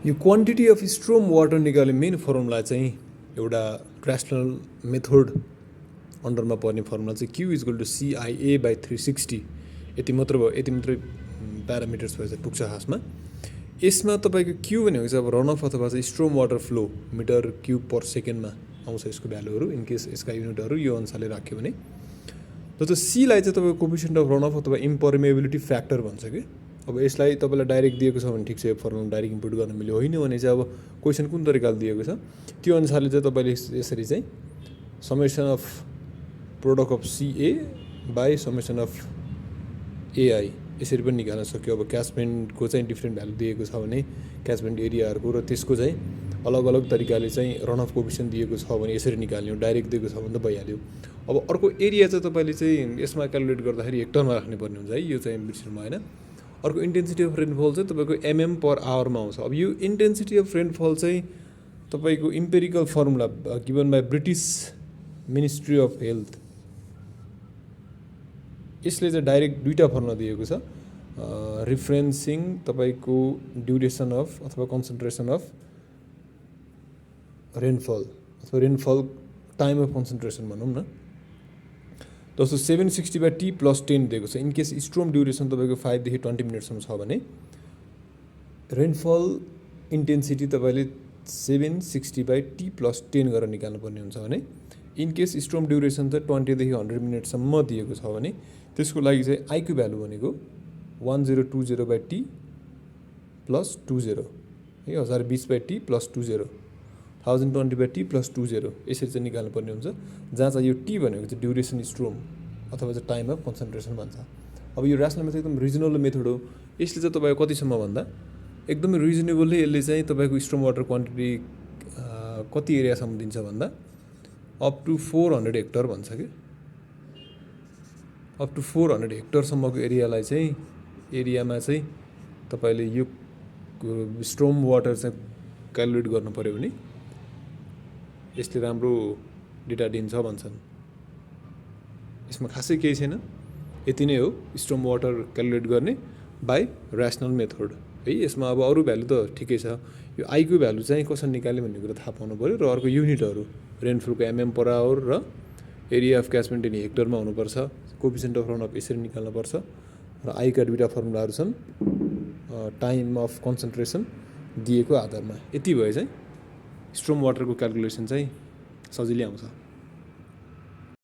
यो quantity of स्ट्रोम water निकाल्ने main formula चाहिँ एउटा क्रास्नल मेथड अन्डरमा पर्ने फर्मुला चाहिँ Q इक्वल टु CIA/360 यति मात्रै प्यारामिटर्स भएर चाहिँ पुग्छ खासमा। यसमा तपाईँको Q भनेको चाहिँ अब रन अफ अथवा चाहिँ storm water flow meter cube per सेकेन्डमा आउँछ यसको भ्यालुहरू इनकेस यसका युनिटहरू यो अनुसारले राख्यो भने। जस्तो सीलाई चाहिँ तपाईँको कोफिसिएन्ट अफ रन अफ अथवा इम्परमेबिलिटी फ्याक्टर भन्छ कि। अब यसलाई तपाईँलाई डाइरेक्ट दिएको छ भने ठिक छ, यो फर्मुला डाइरेक्ट इम्पुट गर्न मिल्यो, होइन भने चाहिँ अब क्वेसन कुन तरिकाले दिएको छ त्यो अनुसारले चाहिँ तपाईँले यसरी चाहिँ summation of product of CA by summation of AI यसरी पनि निकाल्न सक्यो। अब क्याचमेन्टको चाहिँ डिफ्रेन्ट भ्यालु दिएको छ भने क्याचमेन्ट एरियाहरूको र त्यसको चाहिँ अलग अलग तरिकाले चाहिँ रन अफ कोफिसिएन्ट दिएको छ भने यसरी निकाल्यो, डाइरेक्ट दिएको छ भने त भइहाल्यो। अब अर्को एरिया चाहिँ तपाईँले चाहिँ यसमा क्यालकुलेट गर्दाखेरि हेक्टरमा राख्ने पर्ने हुन्छ है, यो चाहिँ बिर्सिनु भएन। अर्को इन्टेन्सिटी अफ रेनफल चाहिँ तपाईँको MM पर आवरमा आउँछ। अब यो इन्टेन्सिटी अफ रेनफल चाहिँ तपाईँको empirical formula given by British ministry of health, यसले चाहिँ डाइरेक्ट दुईवटा फर्मुला दिएको छ, रिफरेन्सिङ तपाईँको ड्युरेसन अफ अथवा कन्सन्ट्रेसन अफ रेनफल अथवा रेनफल टाइम अफ कन्सन्ट्रेसन भनौँ न। जस्तो 760/T + 10 दिएको छ। इनकेस स्ट्रोम ड्युरेसन तपाईँको 5 देखि 20 मिनटसम्म छ भने रेनफल इन्टेन्सिटी तपाईँले 760/T + 10 गरेर निकाल्नुपर्ने हुन्छ भने इनकेस स्ट्रोम ड्युरेसन चाहिँ 20 देखि 100 मिनटसम्म दिएको छ भने त्यसको लागि चाहिँ आईको भ्यालु भनेको 1020/T + 20 है, 1020/T + 20, 1020/T + 20 यसरी चाहिँ निकाल्नुपर्ने हुन्छ, जहाँ चाहिँ यो T भनेको चाहिँ ड्युरेसन स्ट्रोम अथवा चाहिँ टाइम अफ कन्सन्ट्रेसन भन्छ। अब यो ऱ्यासनल मेथड एकदम रिजनेबल मेथड हो। यसले चाहिँ तपाईँको कतिसम्म भन्दा एकदमै रिजनेबलली यसले चाहिँ तपाईँको स्ट्रोम वाटर क्वान्टिटी कति एरियासम्म दिन्छ भन्दा अप टु 400 हेक्टर भन्छ कि। अप टु 400 हेक्टरसम्मको एरियामा चाहिँ तपाईँले यो स्ट्रोम वाटर चाहिँ क्यालकुलेट गर्नु पऱ्यो भने यसले राम्रो डेटा दिन्छ भन्छन्। यसमा खासै केही छैन, यति नै हो स्ट्रोम वाटर क्यालकुलेट गर्ने बाई ऱ्यासनल मेथड है। यसमा अब अरू भ्यालु त ठिकै छ, यो आईको भ्यालु चाहिँ कसरी निकाल्ने भन्ने कुरा थाहा पाउनु पऱ्यो र अर्को युनिटहरू रेनफलको MM पर आवर र एरिया अफ क्याचमेन्ट इन हेक्टरमा हुनुपर्छ, कोफिसिएन्ट अफ रन अफ यसरी निकाल्नुपर्छ र आईका दुईवटा फर्मुलाहरू छन् टाइम अफ कन्सन्ट्रेसन दिएको आधारमा। यति भए चाहिँ स्ट्रोम वाटरको क्यालकुलेसन चाहिँ सजिलै आउँछ।